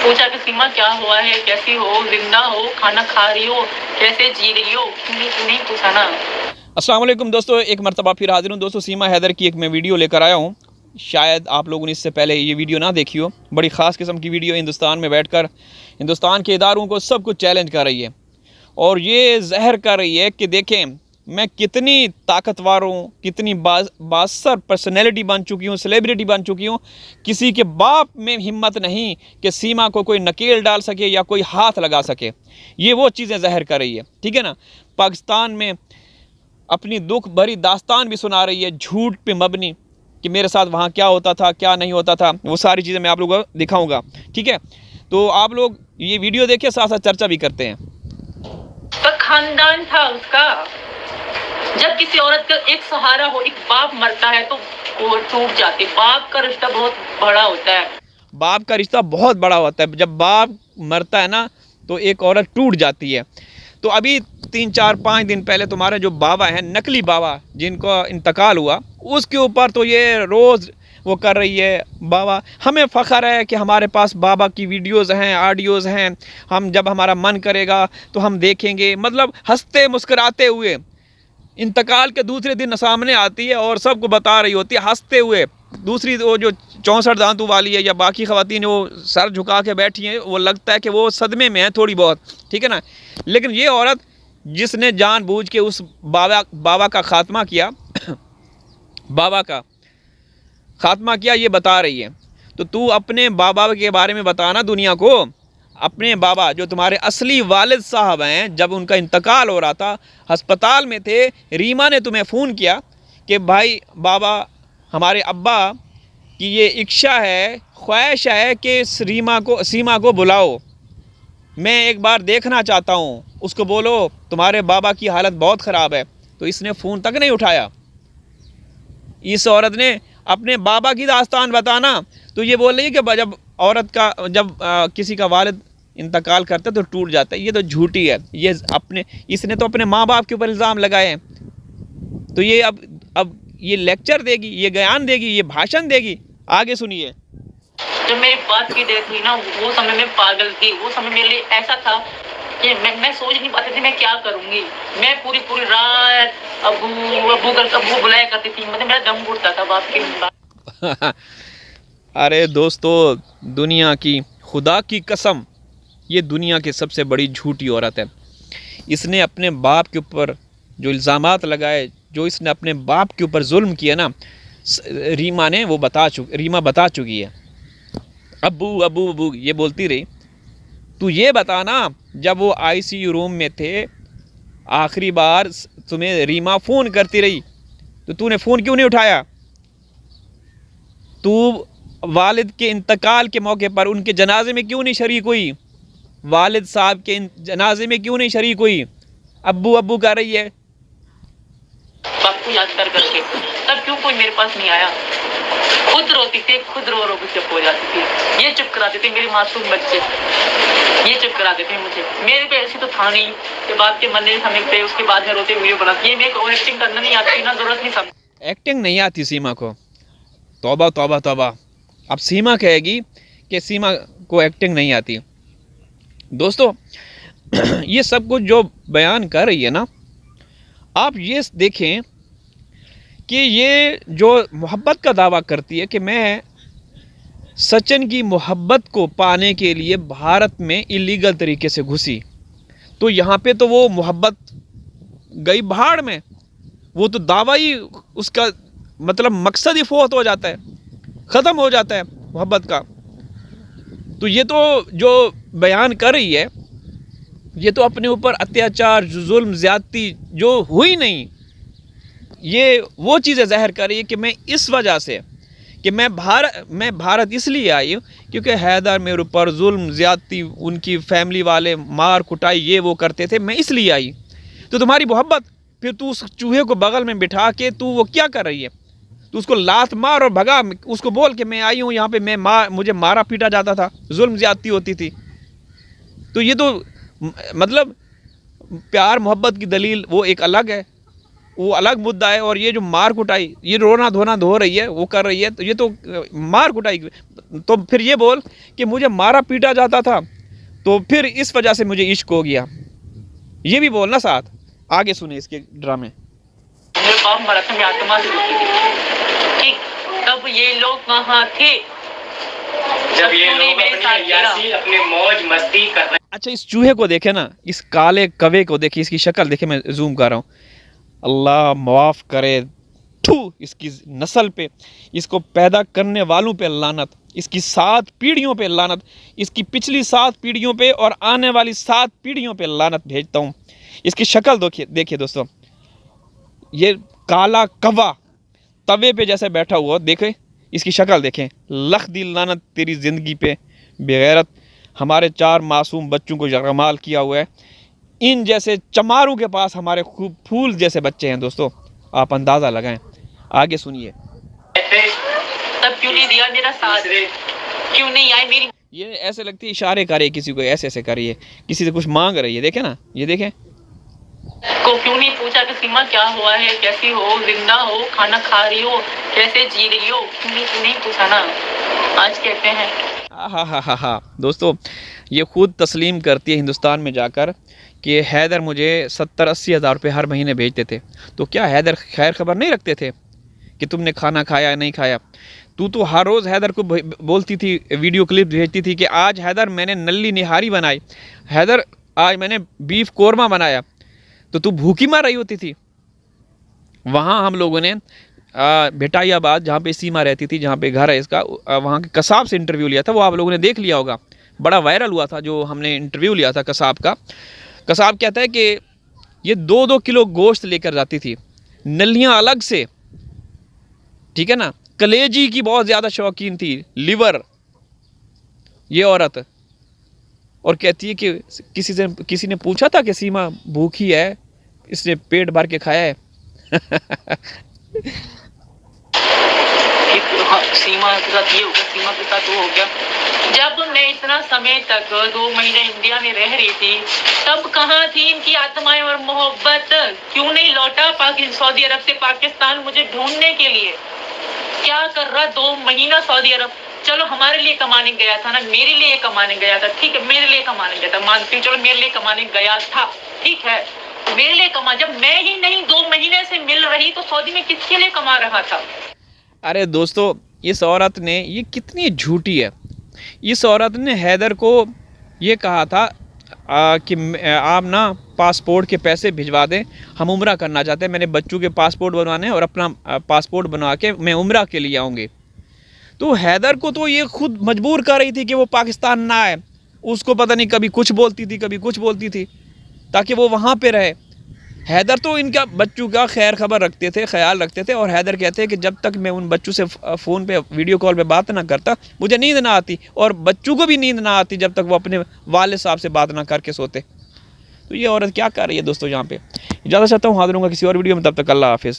पूछा कि सीमा क्या हुआ है, कैसी हो, जिंदा हो, खाना खा रही हो, कैसे जी रही हो, नहीं पूछा ना। अस्सलाम वालेकुम दोस्तों, एक मरतबा फिर हाजिर हूँ दोस्तों। सीमा हैदर की एक मैं वीडियो लेकर आया हूँ। शायद आप लोगों ने इससे पहले ये वीडियो ना देखी हो। बड़ी ख़ास किस्म की वीडियो, हिंदुस्तान में बैठकर हिंदुस्तान के इदारों को सब कुछ चैलेंज कर रही है और ये जहर कर रही है कि देखें मैं कितनी ताकतवर हूँ, कितनी बासर पर्सनैलिटी बन चुकी हूँ, सेलिब्रिटी बन चुकी हूँ। किसी के बाप में हिम्मत नहीं कि सीमा को कोई नकेल डाल सके या कोई हाथ लगा सके। ये वो चीज़ें जहर कर रही है, ठीक है ना। पाकिस्तान में अपनी दुख भरी दास्तान भी सुना रही है, झूठ पे मबनी, कि मेरे साथ वहाँ क्या होता था, क्या नहीं होता था। वो सारी चीज़ें मैं आप लोगों को दिखाऊंगा, ठीक है। तो आप लोग ये वीडियो देखिए, साथ साथ चर्चा भी करते हैं। तो खानदान था उसका। जब किसी औरत का एक सहारा हो, एक बाप मरता है तो वो टूट जाती। बाप का रिश्ता बहुत बड़ा होता है। बाप का रिश्ता बहुत बड़ा होता है। जब बाप मरता है ना तो एक औरत टूट जाती है। तो अभी 3-4-5 दिन पहले तुम्हारे जो बाबा हैं, नकली बाबा जिनको इंतकाल हुआ, उसके ऊपर तो ये रोज़ वो कर रही है। बाबा, हमें फ़ख्र है कि हमारे पास बाबा की वीडियोज़ हैं, ऑडियोज़ हैं, हम जब हमारा मन करेगा तो हम देखेंगे। मतलब हंसते मुस्कुराते हुए इंतकाल के दूसरे दिन सामने आती है और सबको बता रही होती है हंसते हुए। दूसरी वो जो 64 दांतों वाली है या बाकी ख़वातीन वो सर झुका के बैठी हैं, वो लगता है कि वो सदमे में है थोड़ी बहुत, ठीक है ना। लेकिन ये औरत जिसने जानबूझ के उस बाबा का ख़ात्मा किया बाबा का ख़ात्मा किया, ये बता रही है। तो तू अपने बाबा के बारे में बताना दुनिया को। अपने बाबा जो तुम्हारे असली वालिद साहब हैं, जब उनका इंतकाल हो रहा था, अस्पताल में थे, रीमा ने तुम्हें फ़ोन किया कि भाई बाबा, हमारे अब्बा की ये इच्छा है, ख्वाहिश है कि सीमा को बुलाओ, मैं एक बार देखना चाहता हूँ, उसको बोलो तुम्हारे बाबा की हालत बहुत ख़राब है। तो इसने फ़ोन तक नहीं उठाया। इस औरत ने अपने बाबा की दास्तान बताना तो ये बोल रही है कि जब औरत का किसी का वालिद इंतकाल करता है तो टूट जाता है। ये तो झूठी है। ये इसने तो अपने माँ बाप के ऊपर इल्ज़ाम लगाए हैं। तो ये अब ये लेक्चर देगी, ये बयान देगी, ये भाषण देगी। आगे सुनिए। जब मेरे बाप की डेथ हुई ना, वो समय में पागल थी। वो समय मेरे लिए ऐसा था कि मैं सोच नहीं पाती थी मैं क्या करूंगी। मैं पूरी रात अबू बुलाया करती थी। मतलब मेरा दम घुटता था बाप के। अरे दोस्तों, दुनिया की, खुदा की कसम, ये दुनिया की सबसे बड़ी झूठी औरत है। इसने अपने बाप के ऊपर जो इल्ज़ामात लगाए, जो इसने अपने बाप के ऊपर जुल्म किया ना, रीमा बता चुकी है। अब्बू अब्बू अब्बू ये बोलती रही। तू ये बताना, जब वो आईसीयू रूम में थे आखिरी बार तुम्हें रीमा फ़ोन करती रही तो तूने फ़ोन क्यों नहीं उठाया? तू वालिद के इंतकाल के मौके पर उनके जनाजे में क्यों नहीं शरीक हुई? वालिद साहब के जनाजे में क्यों नहीं शरीक हुई? अब्बू अब्बू कर रही है। बाप को याद कर करके तब क्यों कोई मेरे पास नहीं आया? खुद रोती थी, खुद रो के चुप हो जाती थी। ये चुप कराते थे मेरे मासूम बच्चे, ये चुप कराते थे मुझे। मेरे पे ऐसी तो था नहीं कि बाप के मरने समय पे उसके बाद में रोते वीडियो बनाती। ये मेरे को एक्टिंग करना नहीं आती ना, जरूरत नहीं समझ। एक्टिंग नहीं आती सीमा को। तौबा तौबा तौबा। अब सीमा कहेगी कि सीमा को एक्टिंग नहीं आती। दोस्तों, ये सब कुछ जो बयान कर रही है ना, आप ये देखें कि ये जो मोहब्बत का दावा करती है कि मैं सचिन की मोहब्बत को पाने के लिए भारत में इलीगल तरीके से घुसी, तो यहाँ पे तो वो मोहब्बत गई भाड़ में। वो तो दावा ही, उसका मतलब मकसद ही फोत हो जाता है, ख़त्म हो जाता है मोहब्बत का। तो ये तो जो बयान कर रही है, ये तो अपने ऊपर अत्याचार, जुल्म, ज़्यादती जो हुई नहीं, ये वो चीज़ें ज़ाहिर कर रही है कि मैं इस वजह से कि मैं भारत इसलिए आई हूँ क्योंकि हैदर मेरे ऊपर जुल्म, ज़्यादती, उनकी फैमिली वाले मार कुटाई ये वो करते थे, मैं इसलिए आई। तो तुम्हारी मोहब्बत, फिर तू उस चूहे को बगल में बिठा के तू वो क्या कर रही है? तो उसको लात मार और भगा, उसको बोल के मैं आई हूँ यहाँ पे, मुझे मारा पीटा जाता था, जुल्म ज़्यादती होती थी। तो ये तो मतलब प्यार मोहब्बत की दलील वो एक अलग है, वो अलग मुद्दा है। और ये जो मार कुटाई, ये रोना धोना धो रही है, वो कर रही है, तो ये तो मार कुटाई। तो फिर ये बोल कि मुझे मारा पीटा जाता था तो फिर इस वजह से मुझे इश्क हो गया, ये भी बोलना साथ। आगे सुनिए इसके ड्रामे। मेरे बाप मरा था, मैं आत्मा से दुखी थी, ठीक। तब ये लोग कहाँ थे जब ये तूने लोग मेरे अपनी साथ किया? अय्याशी, अपने मौज मस्ती कर रहे। अच्छा, इस चूहे को देखे ना, इस काले कवे को देखिए, इसकी शक्ल देखे, मैं जूम कर रहा हूँ। अल्लाह माफ़ करे, थू इसकी नस्ल पे, इसको पैदा करने वालों पे लानत, इसकी 7 पीढ़ियों पे लानत, इसकी पिछली 7 पीढ़ियों पे और आने वाली 7 पीढ़ियों पे लानत भेजता हूँ। इसकी शक्ल देखिए दोस्तों, ये काला कवा तवे पे जैसे बैठा हुआ, देखें इसकी शक्ल देखें। लख दी लानत तेरी ज़िंदगी पे बेगैरत, हमारे 4 मासूम बच्चों को जगमाल किया हुआ है। इन जैसे चमारों के पास हमारे खूब फूल जैसे बच्चे हैं दोस्तों, आप अंदाज़ा लगाएं। आगे सुनिए। तब क्यों नहीं दिया मेरा साथ, क्यों नहीं आए मेरी? ये ऐसे लगती है इशारे करे किसी को, ऐसे ऐसे करिए, किसी से कुछ मांग रही है, देखें ना, ये देखें। को क्यों नहीं पूछा कि सीमा क्या हुआ है, कैसी हो, जिंदा हो, खाना खा रही हो, कैसे जी रही हो? क्यों नहीं पूछा ना? आज कहते हैं हा दोस्तों, ये खुद तस्लीम करती है हिंदुस्तान में जाकर कि हैदर मुझे 70-80 हज़ार रुपये हर महीने भेजते थे। तो क्या हैदर खैर खबर नहीं रखते थे कि तुमने खाना खाया या नहीं खाया? तू तो हर रोज़ हैदर को बोलती थी, वीडियो क्लिप भेजती थी कि आज हैदर मैंने नल्ली निहारी बनाई, हैदर आज मैंने बीफ कोरमा बनाया। तो तू भूखी मार रही होती थी। वहाँ हम लोगों ने भेटाइयाबाद, जहाँ पे सीमा रहती थी, जहाँ पे घर है इसका, वहाँ के कसाब से इंटरव्यू लिया था, वो आप लोगों ने देख लिया होगा, बड़ा वायरल हुआ था जो हमने इंटरव्यू लिया था कसाब का। कसाब कहता है कि ये 2-2 किलो गोश्त लेकर जाती थी, नलियाँ अलग से, ठीक है ना, कलेजी की बहुत ज़्यादा शौकीन थी, लिवर, ये औरत। और कहती है कि किसी ने पूछा था कि सीमा भूखी है, इसने पेट भर के खाया है। सीमा के साथ ये हो गया, सीमा के साथ वो हो गया। जब मैं इतना समय तक 2 महीने इंडिया में रह रही थी, तब कहाँ थी इनकी आत्माएं और मोहब्बत? क्यों नहीं लौटा सऊदी अरब से पाकिस्तान मुझे ढूंढने के लिए? क्या कर रहा 2 महीना सऊदी अरब? चलो हमारे लिए कमाने गया था ना, मेरे लिए कमाने गया था, ठीक है, मेरे लिए कमाने गया था, मानती हूँ, चलो मेरे लिए कमाने गया था, ठीक है, मेरे लिए कमा। जब मैं ही नहीं 2 महीने से मिल रही तो सऊदी में किसके लिए कमा रहा था? अरे दोस्तों, इस औरत ने, ये कितनी झूठी है, इस औरत ने हैदर को ये कहा था कि आप ना पासपोर्ट के पैसे भिजवा दें, हम उम्रा करना चाहते हैं, मैंने बच्चों के पासपोर्ट बनवाने हैं और अपना पासपोर्ट बनवा के मैं उम्रा के लिए आऊँगी। तो हैदर को तो ये खुद मजबूर कर रही थी कि वो पाकिस्तान ना आए, उसको पता नहीं कभी कुछ बोलती थी, कभी कुछ बोलती थी, ताकि वो वहाँ पे रहे। हैदर तो इनका बच्चों का खैर खबर रखते थे, ख्याल रखते थे। और हैदर कहते हैं कि जब तक मैं उन बच्चों से फ़ोन पे, वीडियो कॉल पे बात ना करता, मुझे नींद ना आती, और बच्चों को भी नींद ना आती जब तक वो अपने वालिद साहब से बात ना करके सोते। तो ये औरत क्या कर रही है दोस्तों यहाँ पे। इजाज़त चाहता हूँ, हाज़िर होऊंगा किसी और वीडियो में, तब तक अल्लाह हाफिज़।